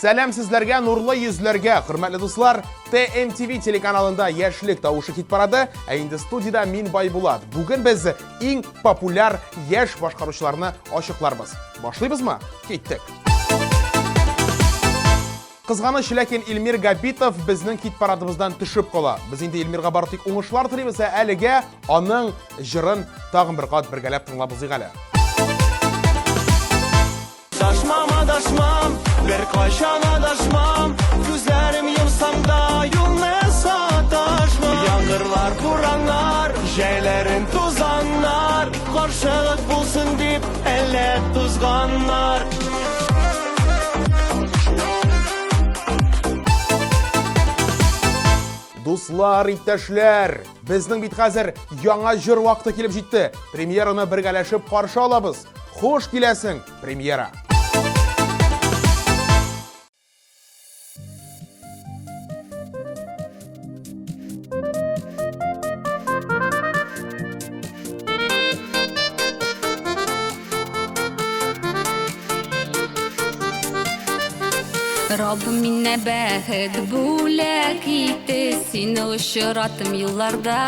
Сәлем сізлерге, нұрлы yüzлерге, құрметлі достар, TMTV телеканалында яшілік тауышы кет барады, әйінді студияда мен Байбулат. Бүгін біз ең популяр яш башқарушыларны ашықларбыз. Башлайбыз ма? Кеттік. Қызғаны Шілякен Илмир Габитов біздің кет парадымыздан түшіп қола. Біз енді Илмирға бар тек оңышлар тілейміз, әліге аның жырын тағын бір қат біргәләп тыңлабыз иғалі. Adashmam, bir qaşan adashmam, gözlerim yumsam da yolunu sataşmam. Yağırlar, buranlar, şeylerin tuzanlar, karşılık bulsun deyip elle tuzganlar. Дуслар, иптәшләр, безнең бит хәзер яңа җыр вакыты килеп җитте. Премьераны бергәләшеп каршы алабыз. Хош киләсең, премьера. Rabbim minne bəhət bulak etdi, seni uçurattım yıllarda.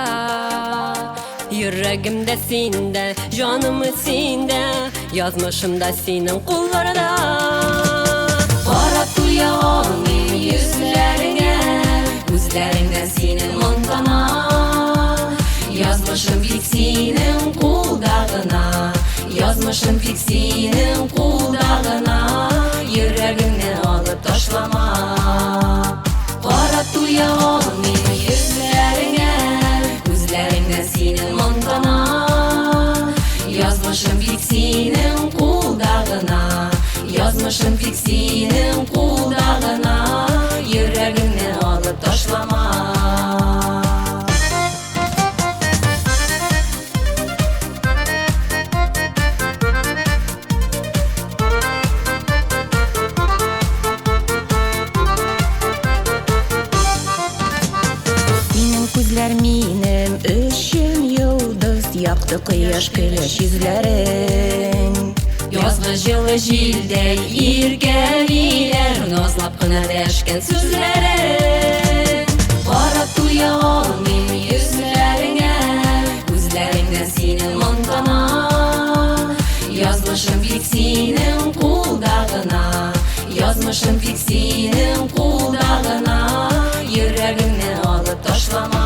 Yüreğimde sende, canımı sende, yazmışımda senin kullarda. Qara tuya olmayım yüzlerine, gözlerinden senin ondana. Yazmışım pek senin kuldağına, yazmışım pek senin kuldağına. Yüreğimden alıp taşlama. Qara tuya olmayım yüzlerine, gözlerinden senin mondana. Yazmışım pek senin kuldağına, yazmışım pek senin kuldağına. Yüreğimden alıp taşlama. Minim üçün yıldız yaktı kıyaş güleş yüzlerin. Yazlı жылы жildey irgeliler, nazlap kına deşken sözlerin. Qara tuya olmayım yüzlerine, gözlerinden senin mondana. Yazmışım pek senin kuldağına, yazmışım pek senin kuldağına. Yüreğimden alıp taşlama.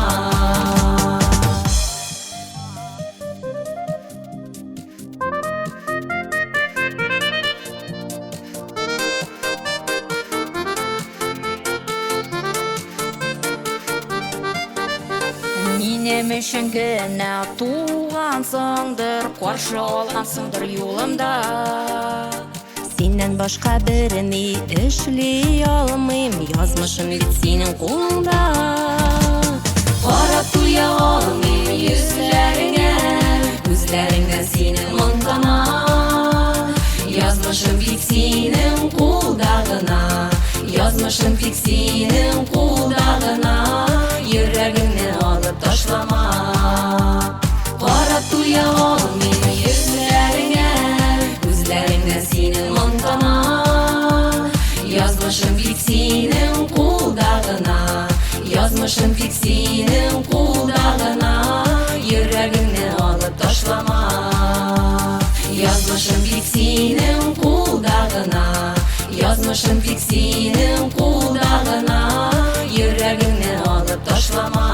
Benim üçün gene tuğansındır, qarşı olğansındır yolumda. Senden başka birini işley almayım, yazmışım bit senin kolunda. Qara tuya olmayım yüzlerine, gözlerinden senin mondana. Yazmışım pek senin kuldağına, yazmışım pek senin kuldağına. Yüreğimden alıp taşlama. Qara tuya olmayım yüzlerine, gözlerinden senin mondana. Yazmışım pek senin kuldağına, yazmışım pek senin kuldağına. Yüreğimden alıp taşlama. Yazmışım pek senin kuldağına, yazmışım pek senin kuldağına. Yüreğimden alıp taşlama.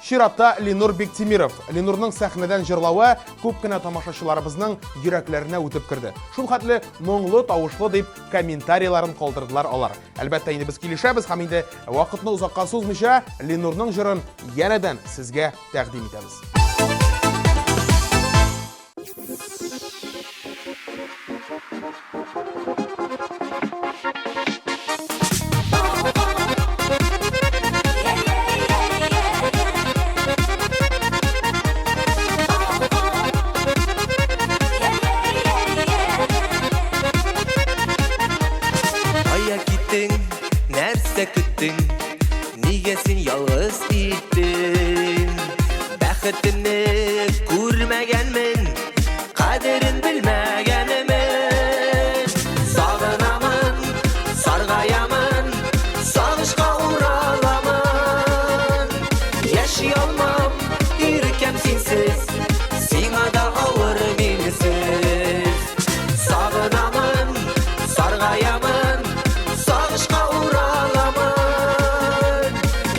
Ширатта Ленур Бектимиров. Ленурның сәхнәдән җырлавы күп кенә тамашачыларыбызның йөрәкләренә үтеп керде. Шул хәтле моңлы, тавышлы дип комментарийларын калдырдылар алар. Әлбәттә, инде без килешәбез һәм инде вакытны узакка сузмыйча Ленурның җырын янәдән сезгә тәкъдим итәбез. Niye sen yalnız gittin? Bәхетін көрмәгәнмен, қадерін білмәгәнмен. Сағынамын, сарғаямын, сағышқа ұраламын. Яши алмам, иркем сенсіз, сиңа да ауыр менсіз. Сағынамын, сарғаямын, сағышқа ұраламын.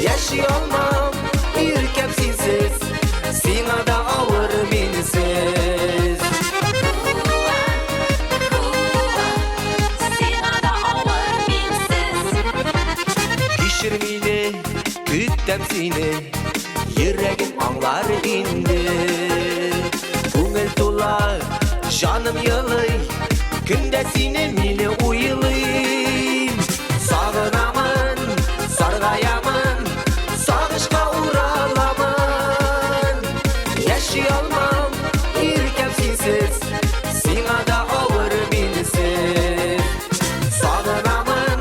Яши алмам, иркем сенсіз, сиңа да ауыр менсіз. Кешір мені, күттім сені, йөрәгім аңлар инде. Күңел тула, жаным йылый, күндә сине мине уйлыйм. Сағынамын, сарғаямын, сағышқа ұраламын. Яши алмам, иркем сенсіз, сиңа да ауыр менсіз. Сағынамын,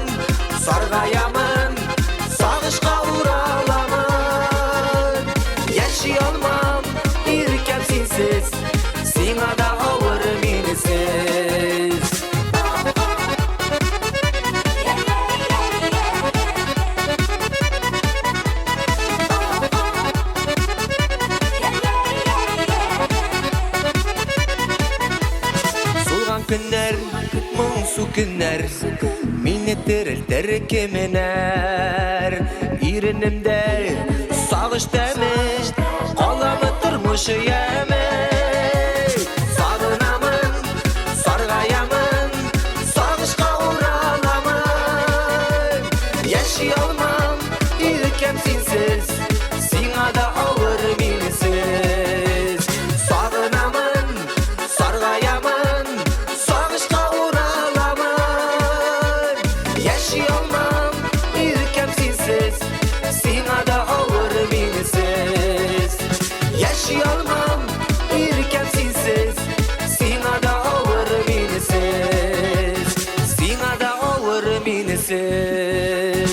сарғаямын, сағышқа ұраламын. Яши алмам, иркем сенсіз, сиңа да ауыр менсіз. Солған күннәр, моңсу күннәр, мине терелтер кеменәр. Иренемдә сагыш тәме, каламы тормыш яме. Сагынамын, сарғаямын, сагышка ураламын. Яши алмам, иркем сенсіз, сиңа да ауыр менсіз. Сагынамын, сарғаямын, сагышка ураламын. Яши алмам, иркем сенсіз, сиңа да ауыр менсіз. Яши алмам, иркем сенсіз, сиңа да ауыр менсіз. Сиңа да ауыр менсіз.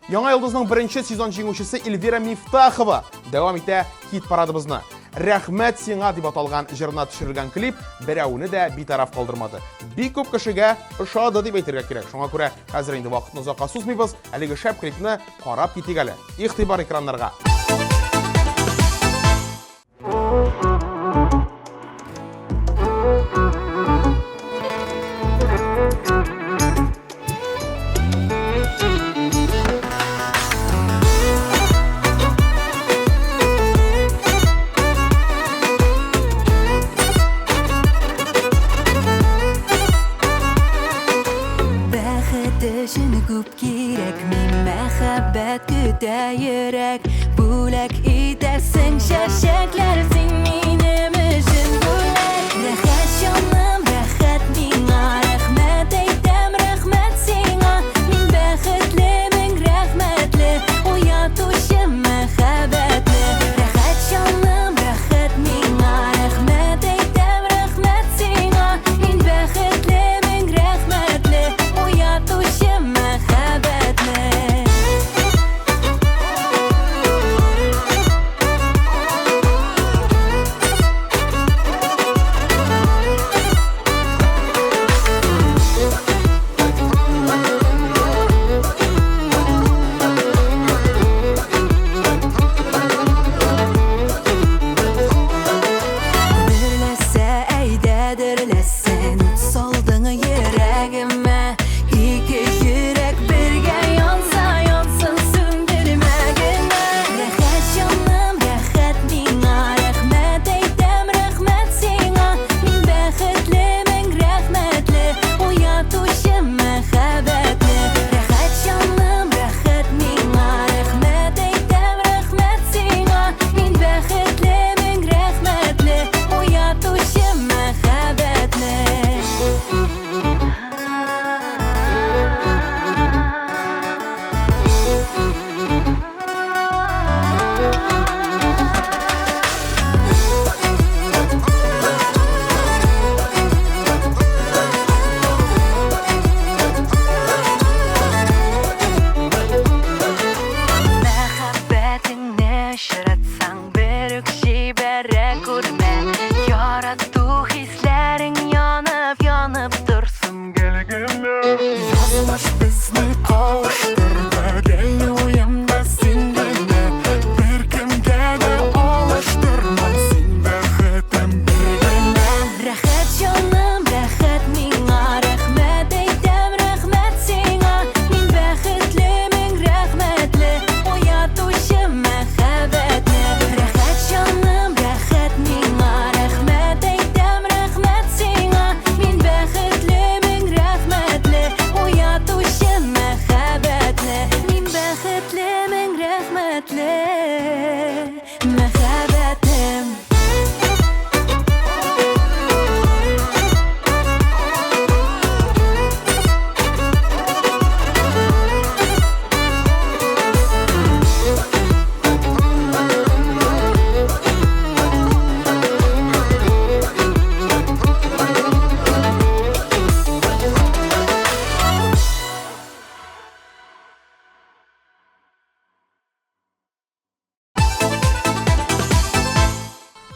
Яңа йылдызның бірінші сезон жеңушісі Эльвира Мифтахова дәвам итә хит парадыбызны. Рәхмәт сиңа дип аталган җырына төшерелгән клип берәүне дә битараф калдырмады. Бик күп кешегә ошады дип әйтергә кирәк. Шуңа күрә хәзер инде вакытны озакка сузмыйбыз, әлеге шәп клипны карап китик әле. Игътибар экраннарга. Бәхет өчен күп кирәк, мин мәхәббәт көтә йөрәк. Бу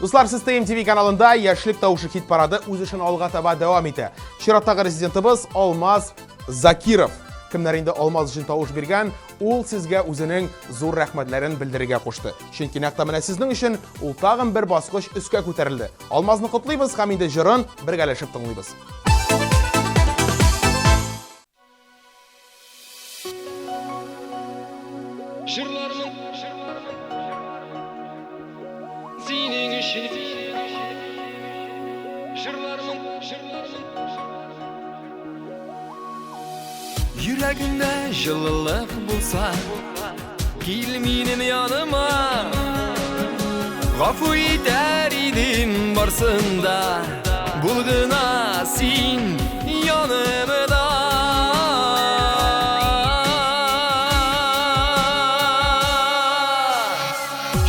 Dostlar, siz TMTV kanalında Yaşlık Tavışı hit parады өз үшін алға таба devam ете. Шираттағы резидентіміз Алмаз Закиров. Кімдер инде Алмаз үшін тауыш берген, ул сезгә үзенең зур рәхмәтләрен белдерергә кушты. Чөнки нәкъ менә сезнең өчен ул тагын бер баскыч өскә күтәрелде. Алмазны котлыйбыз һәм инде җырын бергәләшеп тыңлыйбыз. Yüreğimde жылылық bulsa, kil benim yanıma. Ғафу етер идім барсында, бұлғына сен yanımda.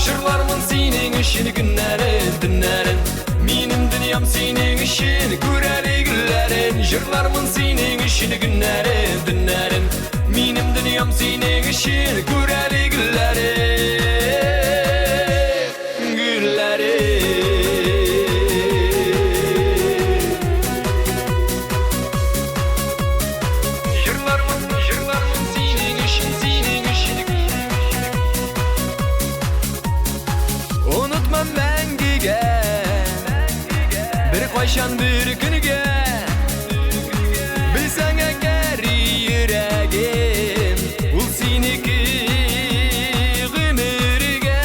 Жырлармын сенің үшін күнләрін, түнләрін, менің дүниям сенің үшін көрәлі гүлләрін. Жырлармын сенің үшін күнләрін, түнләрін, менің дүниям сенің үшін көрәлі гүлләрін. Қайшан бір күніге білсәң әгер yüreğim, ол сенікі ғұмырге.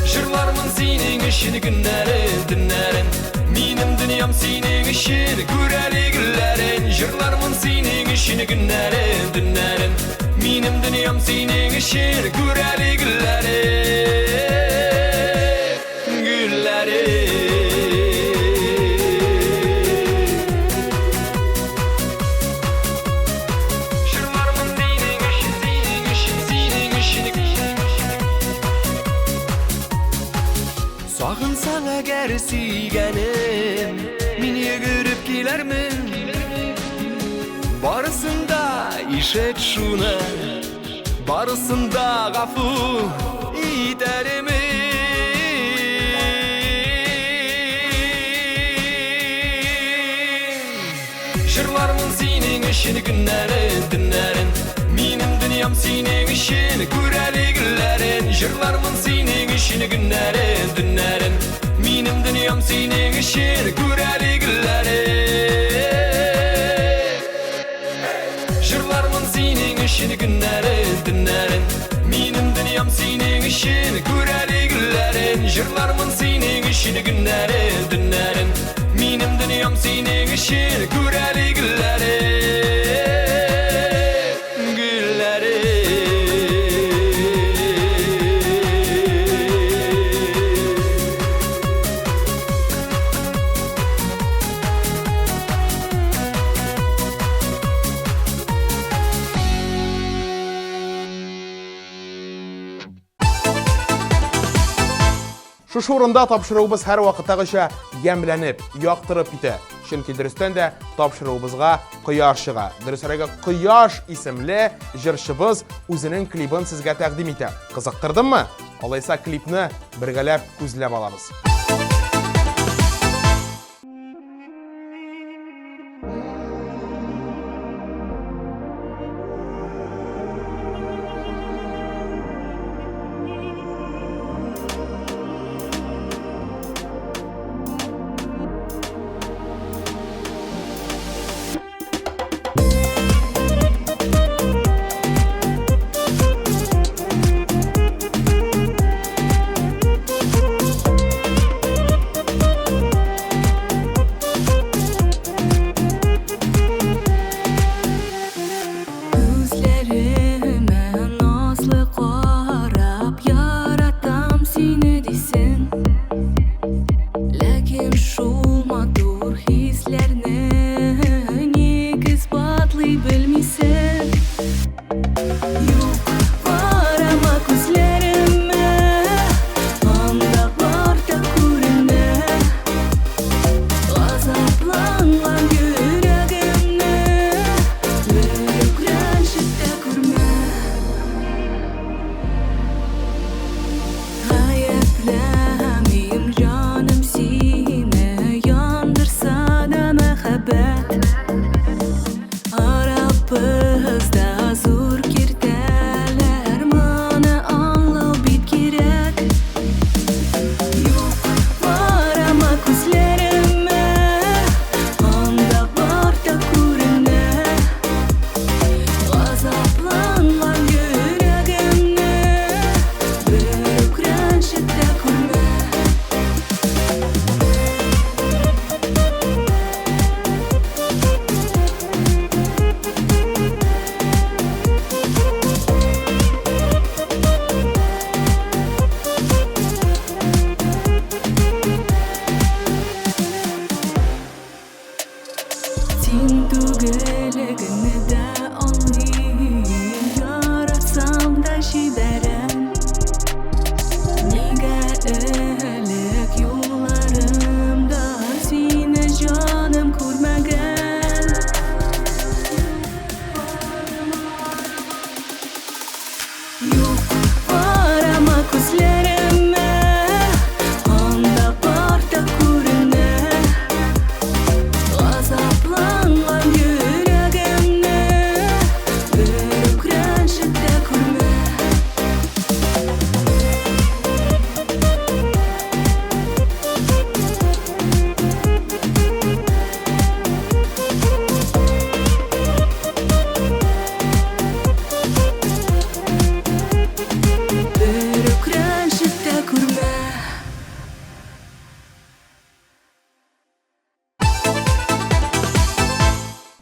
Жырлармын сенің үшін күнләрін, түнләрін, менің дүниям сенің үшін көрәлі гүлләрін. Жырлармын сенің үшін күнләрін, түнләрін, менің дүниям сенің үшін көрәлі Sağınsan əgər süygənim, məni görüb gelərmin. Barısında işet şunu, barısında ғафу ederim. Жырлармын сенің үшін күнләрін, түнләрін, менің дүниям сенің үшін көрәлі гүлләрін. Жырлармын сенің үшін күнләрін, түнләрін, менің дүниям сенің үшін көрәлі гүлләрін. Жырлармын сенің үшін күнләрін, түнләрін, менің дүниям сенің үшін көрәлі гүлләрін. Жырлармын сенің үшін күнләрін, түнләрін, менің дүниям сенің үшін көрәлі гүлләрін. Шушы урында тапшыруыбыз һәр вакыттагыча ямланып, яктырып китә. Чөнки дөрестән дә тапшыруыбызга Кояш чыга. Дөресрәге Кояш исемле җырчыбыз үзенең клибын сезгә тәкъдим итә. Кызыктырдымы? Алайса клипны бергәләп күзләп алабыз.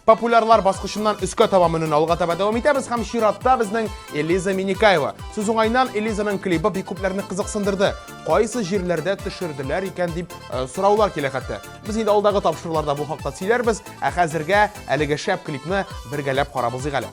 Популярлар басқышынан үскі табамының алға таба давам етеміз һәм чиратта безнең Элиза Миникаева. Сүз уңайнан Элизаның клипы бик күпләрне кызыксындырды. Кайсы җирләрдә төшерделәр икән дип сораулар килә хәтта. Без инде алдагы тапшыруларда бу хакта сөйләрбез, ә хәзергә әлеге шәп клипны бергәләп карабыз әле.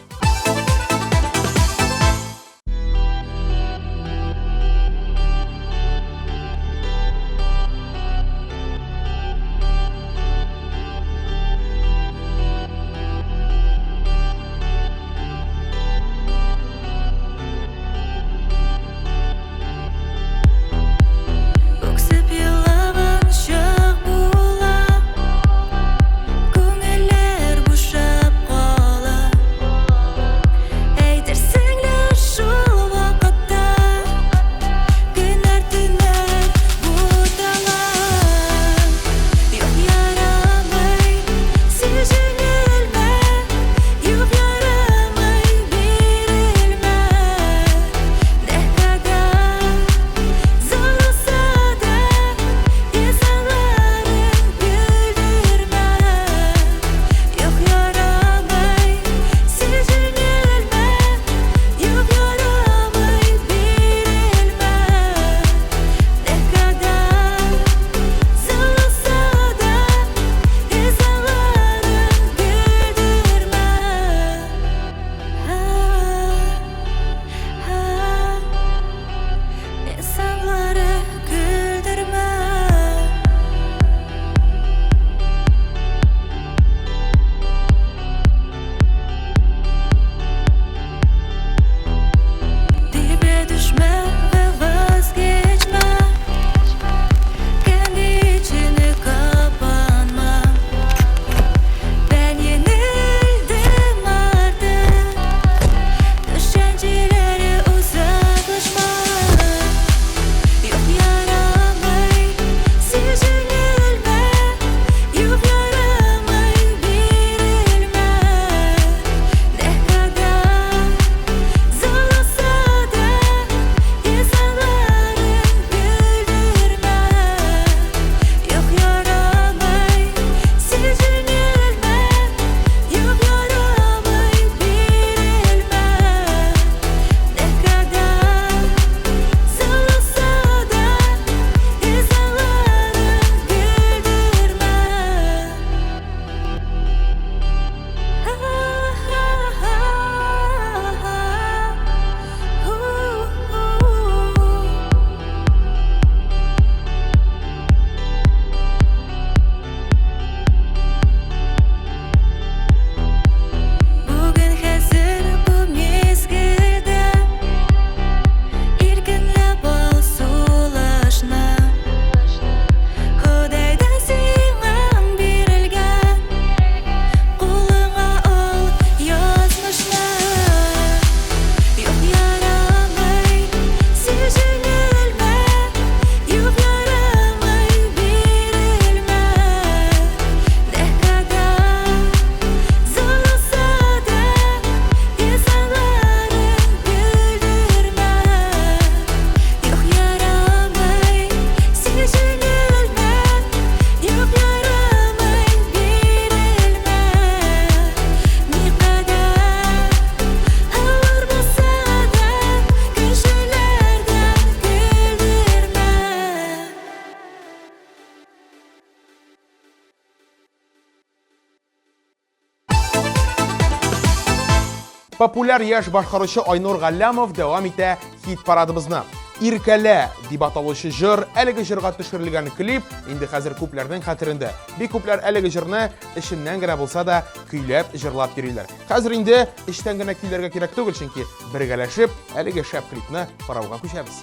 Популяр яшь башкаручы Айнур Галлямов дәвам итә хит парадыбызны. Иркәлә дип аталучы җыр, әлеге җырга төшерелгән клип инде хәзер күпләрнең хәтерендә. Бик күпләр әлеге җырны эшеннән генә булса да көйләп, җырлап йөриләр. Хәзер инде эштән генә көйләргә кирәк түгел, чөнки бергәләшеп әлеге шәп клипны карауга күчәбез.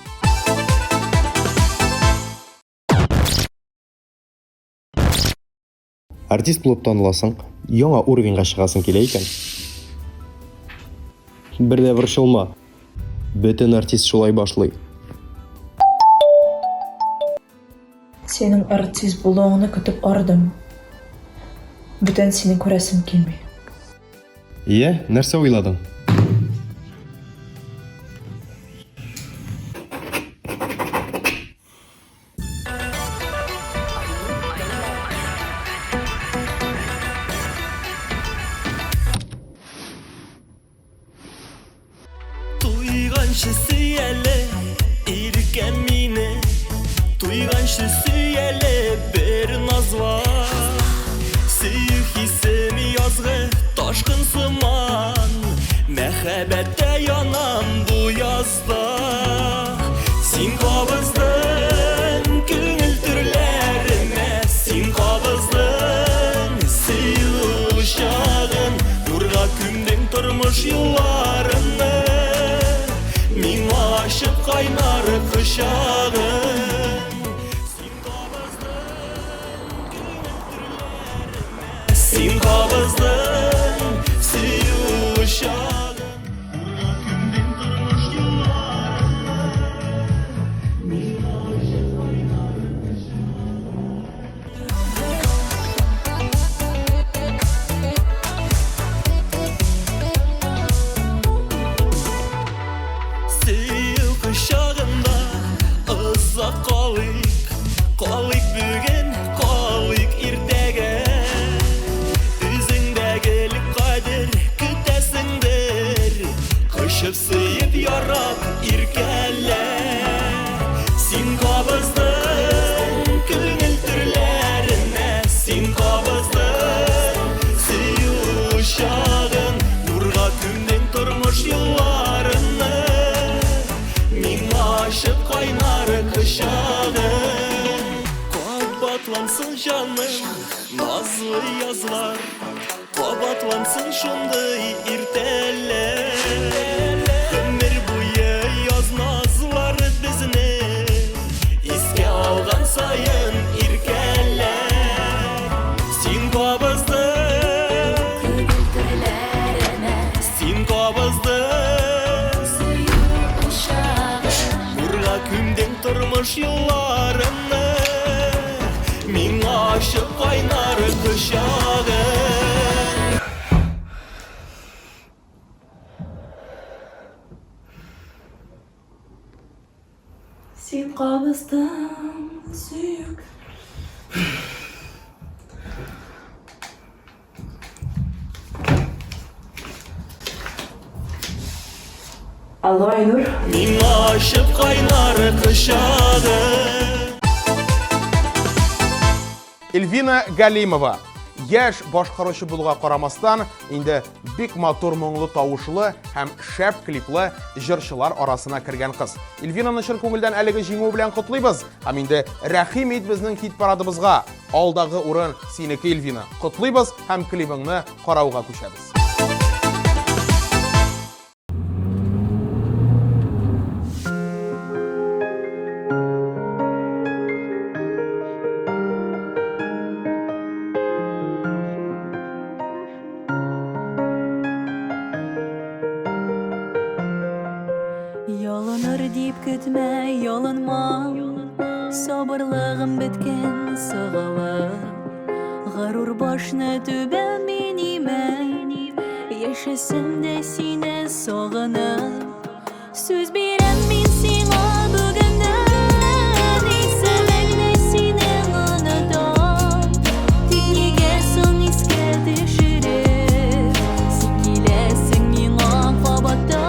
Артист булып таныласың, яңа уровеньга чыгасың килә икән. Бердә борчылма. Бөтен артист шулай башлый. Сенің артист булуыңны көтеп ардым. Бүтән сине күрәсем килми. Нәрсә уйладың? Duyganшы сүйәлі иркен мені, Duyganшы сүйәлі бір наз var. Сүйік хисім язғы ташқын сыман, Мәхәбәттә янам bu язда. Син қабыздың күңіл түрлеріме, Син қабыздың сыйлы шағын, Нұрға күмдің тұрмыш юлларыны, Мин ашып қайнары құшағын. Син қабыздың сыйлы шағын. Сыйл құшағында ұзақ қалик бүгін, қалик ертегі. Үзіңдәгілік қадір күтәсіңдір, Құшып сыйып ярап иркәлә. Син қабыздың күңіл түрлеріне, Син қабыздың сыйлы шағын, Нұрға күмдің тұрмыш юлларыны, Мин ашып қайнары құшағын. Қабатлансын жаным, назлы язлар, Қабатлансын шундай иртәләр. Өмір буе яз назлар бізні, Иске алған сайын иркәләр. Син қабыздың күңіл түрлеріме, Син қабыздың сүйік шағын, Нұрға күмдің тұрмыш юлларыны, Мин ашып қайнары құшағын. Син қабыздың сүйік. Алло, Айнур. Мин ашып қайнары құшағын. Эльвина Галимова. Яш башқарушы булуга карамастан, инде бик матур моңлы тавышлы һәм шәп клиплы җырчылар арасына кергән кыз. Эльвинаны чын күңелдән әлеге җиңү белән котлыйбыз. Һәм инде рәхим ит безнең хит парадыбызга. Алдагы урын синеке, Эльвина. Котлыйбыз һәм клибыңны карауга күчәбез. Ялыныр дип көтмә, ялынма, сабырлыгым беткән сыгылып. Ғарур башны түбән миниме, яшәсәм дә сине сагынып. Сүз бирәм мин сиңа бүгеннән, исемеңне синең онытам. Тик нигә соң искә төшереп, син киләсең миңа кабаттан.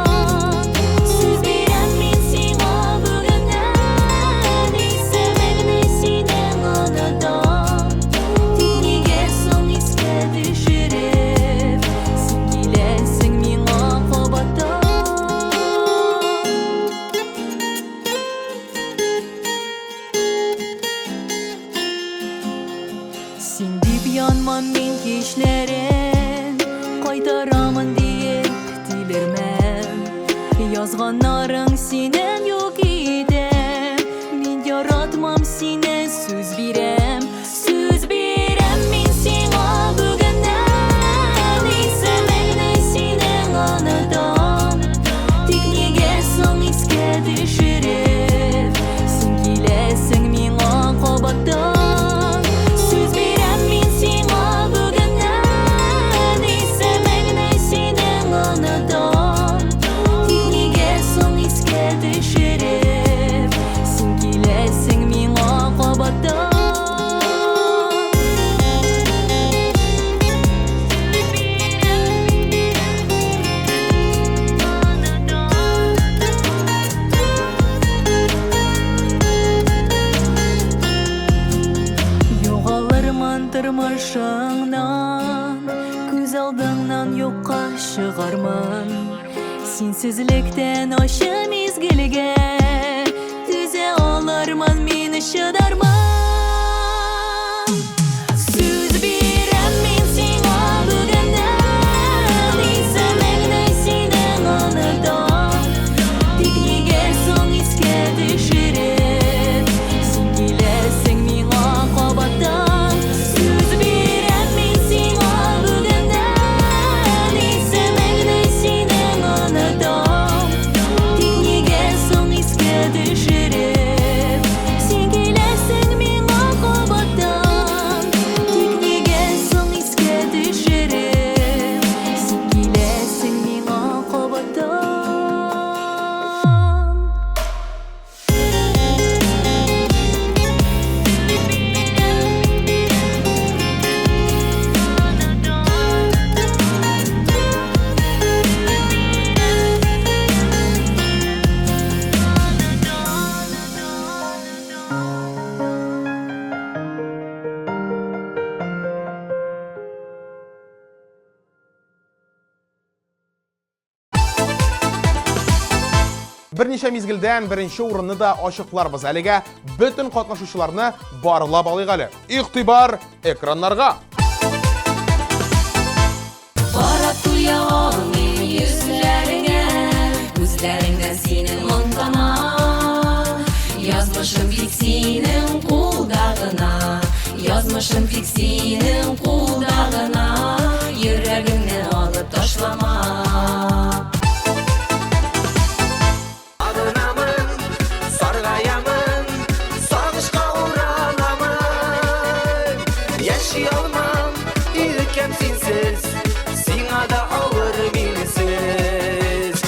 Син дип янмам мин кичләрен, кайтарамын диеп тилермәм. Язганнарың синең юк иде, мин яратмам сине, сүз бирәм. Сүз бирәм мин сиңа бүгеннән, исемеңне синең онытам. Тик нигә соң искә төшереп, син киләсең миңа кабаттан. Düşürüp, sen kilesin mina kabatan. Сенсizlikten aşı mezgilge Düze olarman meni şıdarman Söz birem men sena bugünden İzlemekle seni anıdan Tekni gelsin iske düşürüp Sen gilesin mina kabattan Söz birem men sena bugünden İzlemekle seni anıdan Tekni gelsin iske düşürüp Sen gilesin mina kabattan Tekni gelsin iske düşürüp Sen gilesin mina kabattan Бірнеше мезгілден бірінші орынны да ашықларбыз әліге бүтін қатнашушыларны барылап алайық әлі. Иқтибар экранларға. Qarab turyağım men yüzlerine Gözlerinden senin ondana Yazmışım pek senin kuldağına Yazmışım pek senin kuldağına Yüreğimden alıp taşlama Ağınamın, sargayamın, sağışqa uğralamın Yaşayalmam, ülkem sensiz Sina da ağır minsiz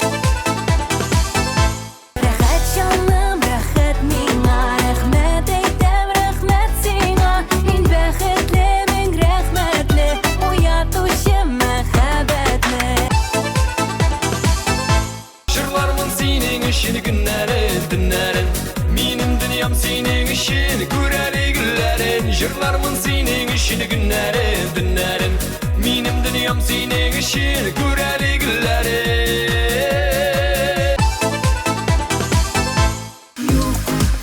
Рәхәт җаным, рәхәт миңа Рәхмәт әйтәм, рәхмәт сиңа Мин бәхетле, мин рәхмәтле Уятучы мәхәббәтле Жырлармын сенің үшін күннәрен, түннәрен Минем дүниям сенің үшін күрәлі гүлләрен Жырлармын сенің үшін күннәрен, түннәрен Минем дүниям сенің үшін күрәлі гүлләрен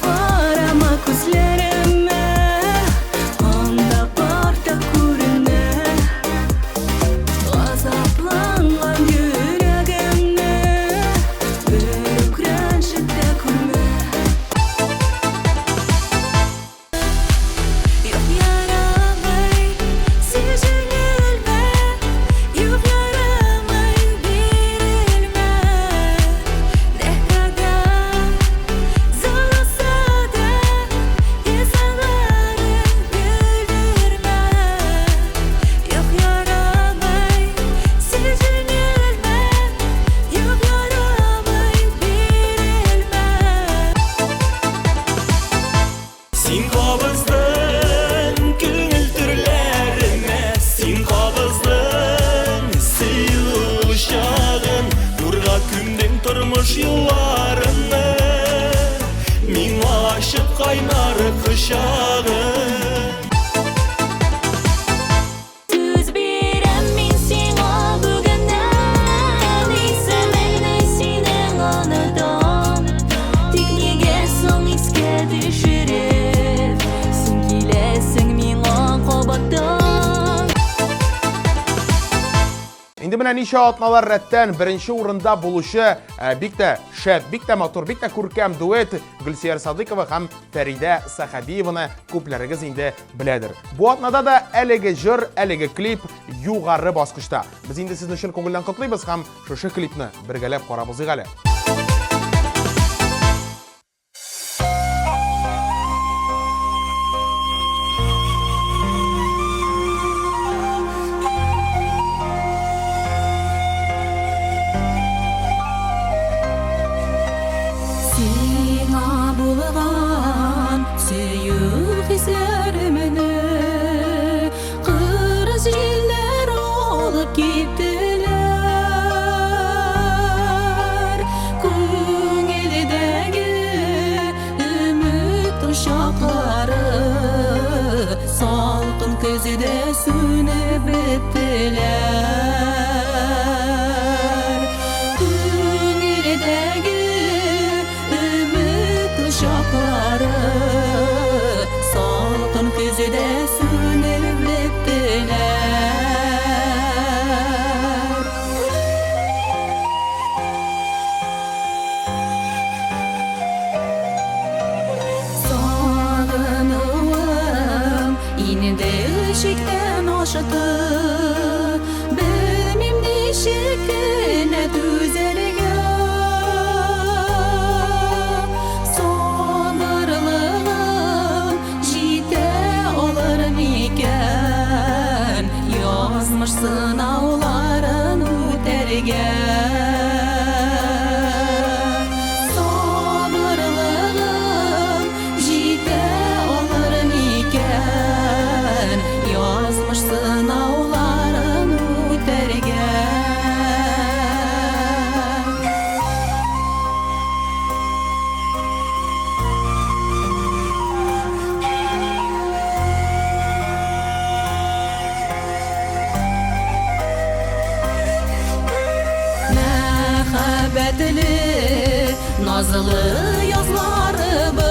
Қарама күзләремә Анда парта күренә Газапланган йөрәгемне Бер рәнҗетә күрмә Юк ярамый, сизелмә Юк ярамый, бирелмә Нәкъдә Заласа да Язаларын белдермә Юк ярамый, сизелмә Юк ярамый, бирелмә Син кабыздың күңел төрләремә Син кабыздың сөю шагын Нурга күмдең тормыш юлларымны Миңа ачып кайнар кочагың Сөз бирәм мин сиңа бүгеннән Исемеңне синең аныдан Тик нигә соң искә төшереп Син киләсең миңа кабаттан Инде менә ничә атналар рәттән беренче урында булучы бик тә шәп, бик тә матур, бик тә күркәм дуэт Гөлсияр Садыкова һәм Фәридә Сахабиеваны күпләрегез инде беләдер. Бу атнада да әлеге җыр, әлеге клип югары баскычта. Без инде сезне чын күңелдән котлыйбыз һәм шушы клипны бергәләп карабыз әле. Сиңа булган сөю хисләремне Кыр җилләр алып киттеләр Күңелдәге өмет ошаклары Салкын көзедә сүнеп беттеләр мәхәббәтле, назлы язларыбыз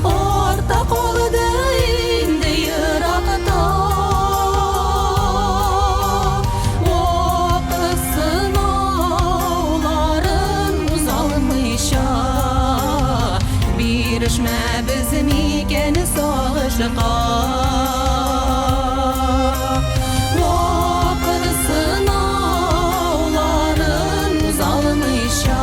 артта калды инде еракта. Вакыт сынауларын узалмыйча, бирешмәбез микән сагышка. Вакыт сынауларын узалмыйча,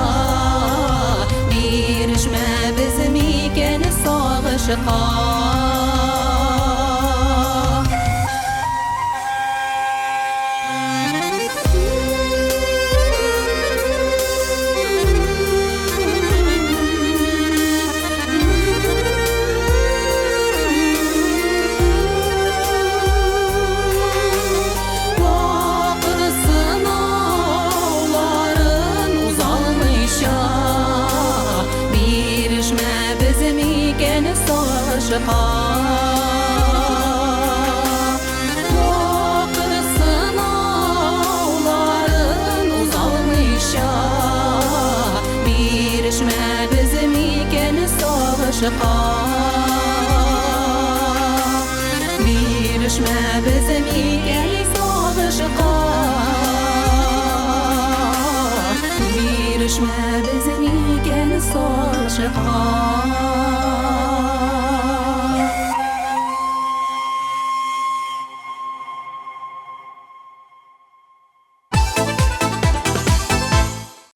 бирешмәбез микән сагышка. Вакыт сынауларын узалмыйча, бирешмәбез микән сагышка. Бирешмәбез микән сагышка. Бирешмәбез микән сагышка.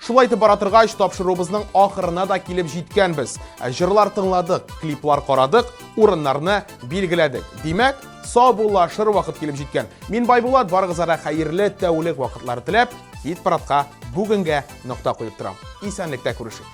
Шулай итеп бара торгач, тапшыруыбызның ахырына да килеп җиткәнбез. Җырлар тыңладык, клиплар карадык, урыннарны билгеләдек. Димәк, саубуллашыр вакыт килеп җиткән. Мин Байбулат, барыгызга хәерле тәүлек вакытлары теләп, хит парадка бүгенгә нокта куеп торам. Исәнлектә күрешик.